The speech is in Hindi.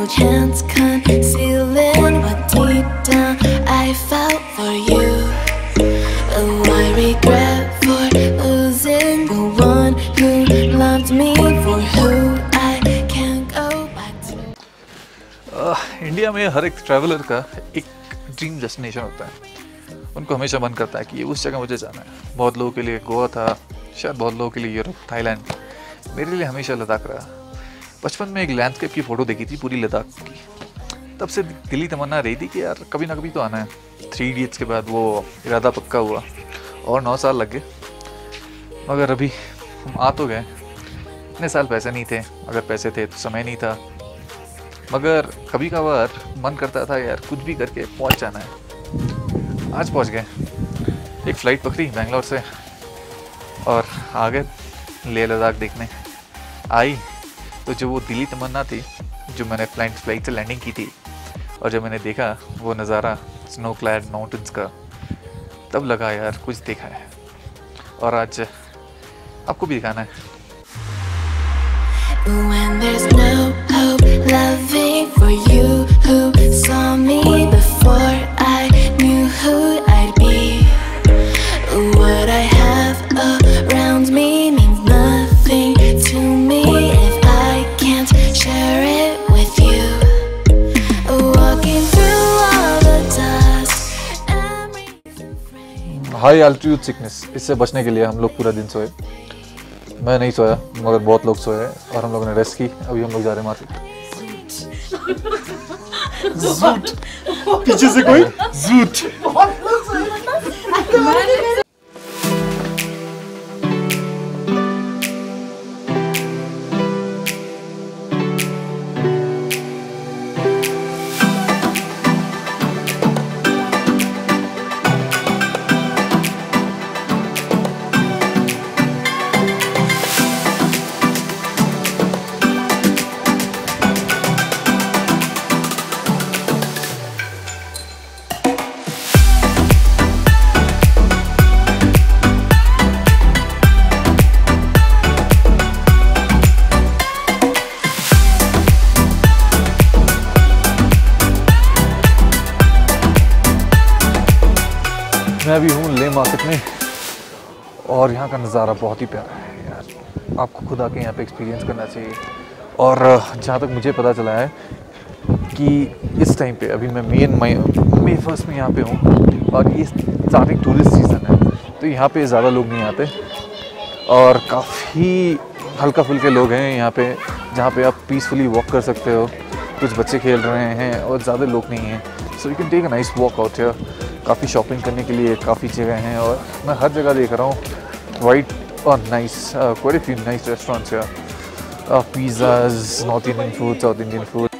chance concealing what deep down I felt for you. Oh, I regret for losing the one who loved me, for who I can't go back to. India में हर एक ट्रैवलर का एक ड्रीम डेस्टिनेशन होता है। उनको हमेशा मन करता है कि उस जगह मुझे जाना है। बहुत लोगों के लिए गोवा था, शायद बहुत लोगों के लिए यूरोप, थाईलैंड। मेरे लिए हमेशा लद्दाख रहा। बचपन में एक लैंडस्केप की फ़ोटो देखी थी पूरी लद्दाख की, तब से दिली तमन्ना रही थी कि यार कभी ना कभी तो आना है। 3 इडियट्स के बाद वो इरादा पक्का हुआ और 9 साल लग गए, मगर अभी हम आ तो गए। इतने साल पैसे नहीं थे, अगर पैसे थे तो समय नहीं था, मगर कभी कभार मन करता था यार कुछ भी करके पहुंच जाना है। आज पहुंच गए। एक फ़्लाइट पकड़ी बेंगलोर से और आ गए लेह लद्दाख देखने। आई तो जो वो दिली तमन्ना थी, जो मैंने फ्लाइट से लैंडिंग की थी और जब मैंने देखा वो नज़ारा स्नो क्लैड माउंटेन्स का, तब लगा यार कुछ देखा है और आज आपको भी दिखाना है। When there's no hope loving for you who saw me before I knew who I'd be. What I have around me means nothing to me if I can't share it with you. Walking through all the dust and breathing frame. High altitude sickness, इससे बचने के लिए हम लोग पूरा दिन सोए। मैं नहीं सोया मगर बहुत लोग सोए और हम लोगों ने रेस्ट की। अभी हम लोग जा रहे हैं मार्केट। ज़ूट पीछे से कोई ज़ूट। मैं अभी हूँ ले मार्केट में और यहाँ का नज़ारा बहुत ही प्यारा है यार। आपको खुद आके यहाँ पे एक्सपीरियंस करना चाहिए। और जहाँ तक मुझे पता चला है कि इस टाइम पे अभी मैं मई फर्स्ट में यहाँ पे हूँ और ये स्टार्टिंग टूरिस्ट सीज़न है, तो यहाँ पे ज़्यादा लोग नहीं आते और काफ़ी हल्का फुल्के लोग हैं यहाँ पे, जहाँ पे आप पीसफुली वॉक कर सकते हो। कुछ बच्चे खेल रहे हैं और ज़्यादा लोग नहीं हैं, so you can take a nice walk out here. काफ़ी शॉपिंग करने के लिए काफ़ी जगह हैं और मैं हर जगह देख रहा हूँ वाइट और nice quite a few nice restaurants या pizzas, north Indian food, south Indian food.